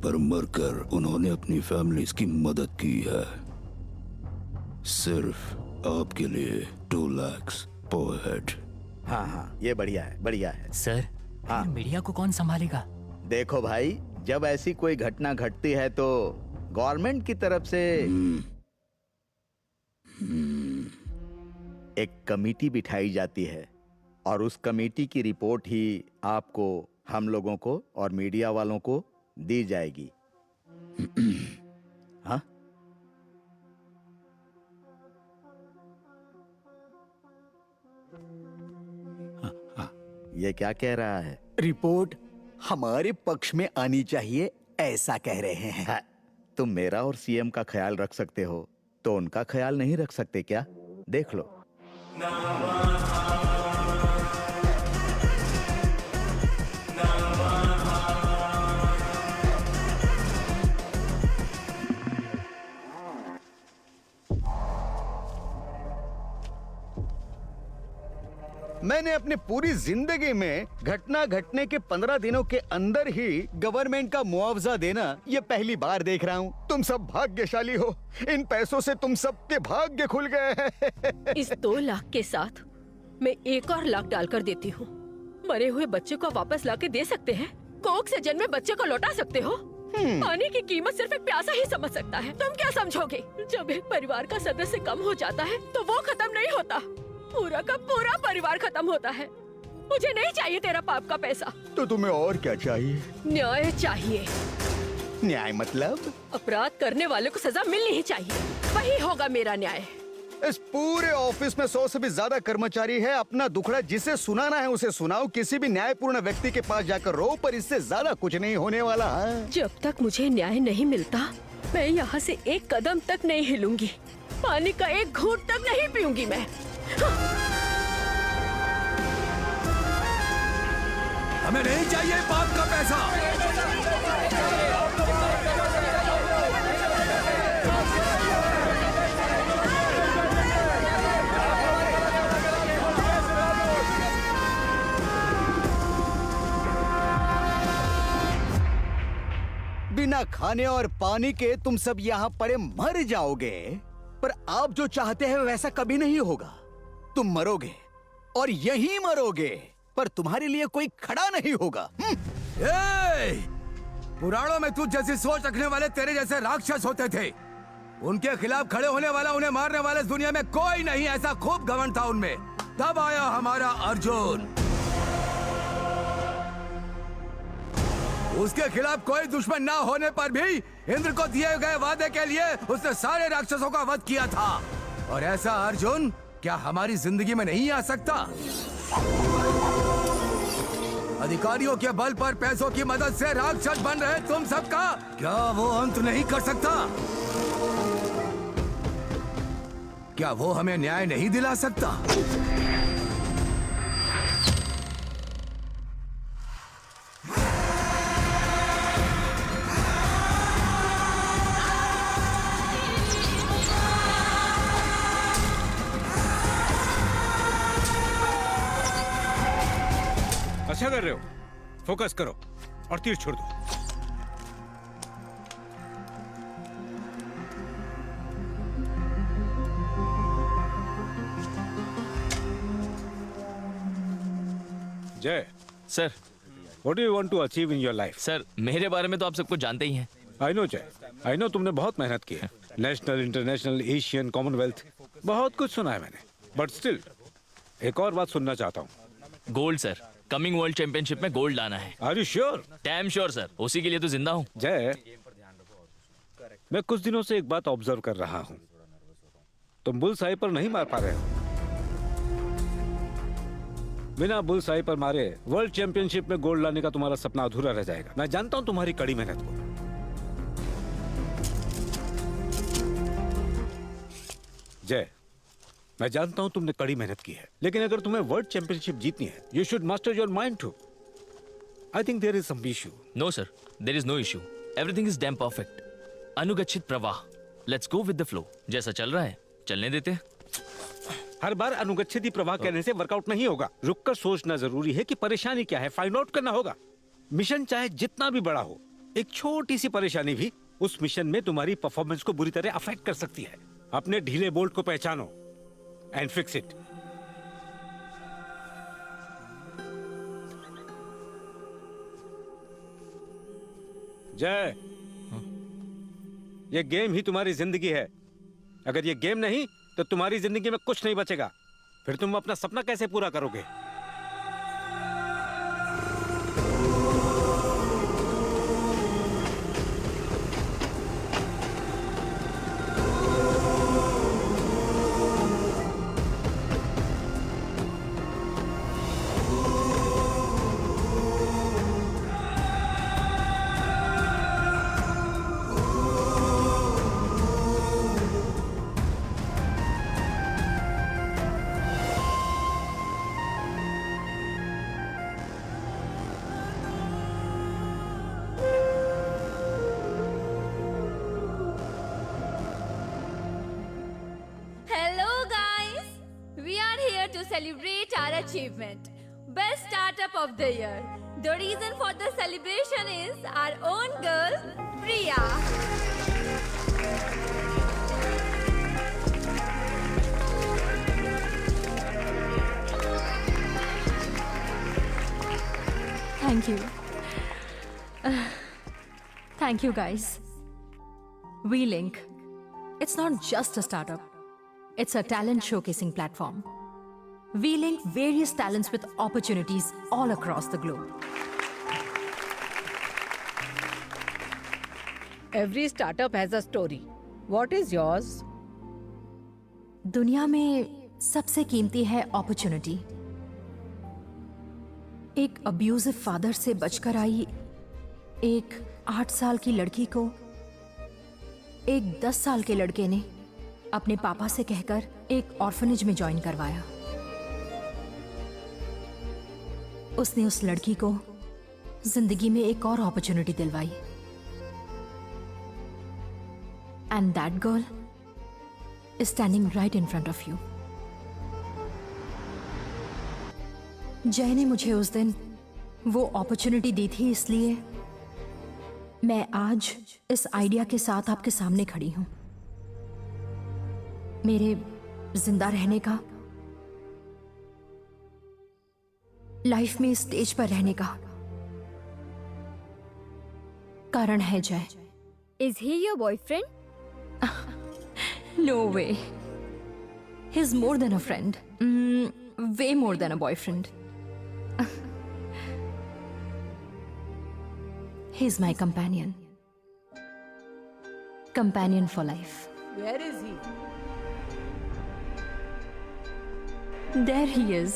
पर मरकर उन्होंने अपनी फैमिलीज की मदद की है। सिर्फ आपके लिए 2 लाख पर हेड। हाँ हाँ, ये बढ़िया है, बढ़िया है। सर, हाँ। फिर मीडिया को कौन संभालेगा? देखो भाई, जब ऐसी कोई घटना घटती है तो गवर्नमेंट की तरफ से एक कमेटी बिठाई जाती है और उस कमेटी की रिपोर्ट ही आपको, हम लोगों को और मीडिया वालों को दी जाएगी। हाँ? ये क्या कह रहा है? रिपोर्ट हमारे पक्ष में आनी चाहिए, ऐसा कह रहे हैं। हाँ, तुम मेरा और सीएम का ख्याल रख सकते हो तो उनका ख्याल नहीं रख सकते क्या? देख लो। मैंने अपनी पूरी जिंदगी में घटना घटने के 15 दिनों के अंदर ही गवर्नमेंट का मुआवजा देना ये पहली बार देख रहा हूँ। तुम सब भाग्यशाली हो, इन पैसों से तुम सबके भाग्य खुल गए हैं। इस 2 लाख के साथ मैं 1 और लाख डालकर देती हूँ। मरे हुए बच्चे को वापस लाके दे सकते हैं? कोख से जन्मे बच्चे को लौटा सकते हो? पानी की कीमत सिर्फ एक प्यासा ही समझ सकता है। तुम क्या समझोगे? जब एक परिवार का सदस्य कम हो जाता है तो वो खत्म नहीं होता, पूरा का पूरा परिवार खत्म होता है। मुझे नहीं चाहिए तेरा पाप का पैसा। तो तुम्हें और क्या चाहिए? न्याय चाहिए। न्याय मतलब? अपराध करने वाले को सजा मिलनी ही चाहिए, वही होगा मेरा न्याय। इस पूरे ऑफिस में 100 से भी ज्यादा कर्मचारी है। अपना दुखड़ा जिसे सुनाना है उसे सुनाओ, किसी भी न्यायपूर्ण व्यक्ति के पास जाकर रो, पर इससे ज्यादा कुछ नहीं होने वाला है। जब तक मुझे न्याय नहीं मिलता मैं यहाँ से एक कदम तक नहीं हिलूंगी, पानी का एक घूंट तक नहीं पीऊंगी मैं। हमें नहीं चाहिए पाप का पैसा। बिना खाने और पानी के तुम सब यहाँ पड़े मर जाओगे, पर आप जो चाहते हैं वैसा कभी नहीं होगा। तुम मरोगे और यहीं मरोगे, पर तुम्हारे लिए कोई खड़ा नहीं होगा। पुराणों में तुझ जैसी सोच रखने वाले तेरे जैसे राक्षस होते थे। उनके खिलाफ खड़े होने वाला, उन्हें मारने वाले इस दुनिया में कोई नहीं। ऐसा खूब घमंड था उनमें। तब आया हमारा अर्जुन। उसके खिलाफ कोई दुश्मन ना होने पर भी इंद्र को दिए गए वादे के लिए उसने सारे राक्षसों का वध किया था। और ऐसा अर्जुन क्या हमारी जिंदगी में नहीं आ सकता? अधिकारियों के बल पर पैसों की मदद से राक्षस बन रहे तुम सबका क्या वो अंत नहीं कर सकता? क्या वो हमें न्याय नहीं दिला सकता? अच्छा कर रहे हो, फोकस करो और तीर छोड़ दो। जय sir. What do you want to achieve in your life? Sir, मेरे बारे में तो आप सब कुछ जानते ही हैं। आई नो जय, आई नो तुमने बहुत मेहनत की है। नेशनल, इंटरनेशनल, एशियन, कॉमनवेल्थ, बहुत कुछ सुना है मैंने। बट स्टिल एक और बात सुनना चाहता हूँ। Gold sir, coming world championship में गोल्ड लाना है। Are you sure? Damn sure sir, उसी के लिए तो जिंदा हूँ। जय, मैं कुछ दिनों से एक बात ऑब्जर्व कर रहा हूँ। तुम बुल्सआई पर नहीं मार पा रहे हो। बिना बुल्सआई पर मारे वर्ल्ड चैंपियनशिप में गोल्ड लाने का तुम्हारा सपना अधूरा रह जाएगा। मैं जानता हूँ तुम्हारी कड़ी मेहनत को। जय, मैं जानता हूं तुमने कड़ी मेहनत की है, लेकिन अगर तुम्हें वर्ल्ड चैंपियनशिप जीतनी है, you should master your mind too. I think there is some issue. No sir, there is no issue. Everything is damn perfect. अनुगच्छित प्रवाह। Let's go with the flow. जैसा चल रहा है चलने देते हैं। हर बार अनुगच्छित प्रवाह कहने से वर्कआउट नहीं होगा। रुककर सोचना जरूरी है कि परेशानी क्या है, फाइंड आउट करना होगा। मिशन चाहे जितना भी बड़ा हो, एक छोटी सी परेशानी भी उस मिशन में तुम्हारी परफॉर्मेंस को बुरी तरह अफेक्ट कर सकती है। अपने ढीले बोल्ट को पहचानो एंड फिक्स इट। जय, ये गेम ही तुम्हारी जिंदगी है। अगर ये गेम नहीं तो तुम्हारी जिंदगी में कुछ नहीं बचेगा। फिर तुम अपना सपना कैसे पूरा करोगे? Celebrate our achievement. Best Startup of the Year. The reason for the celebration is our own girl, Priya. Thank you. Thank you, guys. WeLink. It's not just a startup. It's a talent showcasing platform. We link various talents with opportunities all across the globe. Every startup has a story. What is yours? दुनिया में सबसे कीमती है opportunity. एक abusive father से बचकर आई एक 8 साल की लड़की को एक 10 साल के लड़के ने अपने पापा से कहकर एक ऑर्फनेज में ज्वाइन करवाया। उसने उस लड़की को जिंदगी में एक और अपॉर्चुनिटी दिलवाई। And that girl is standing right in front of you. जय ने मुझे उस दिन वो अपॉर्चुनिटी दी थी, इसलिए मैं आज इस आइडिया के साथ आपके सामने खड़ी हूं। मेरे जिंदा रहने का, लाइफ में स्टेज पर रहने का कारण है जय। Is he your boyfriend? No way. He's more than a friend. Way more than a boyfriend. He's my companion. Companion for life. Where is he? There he is.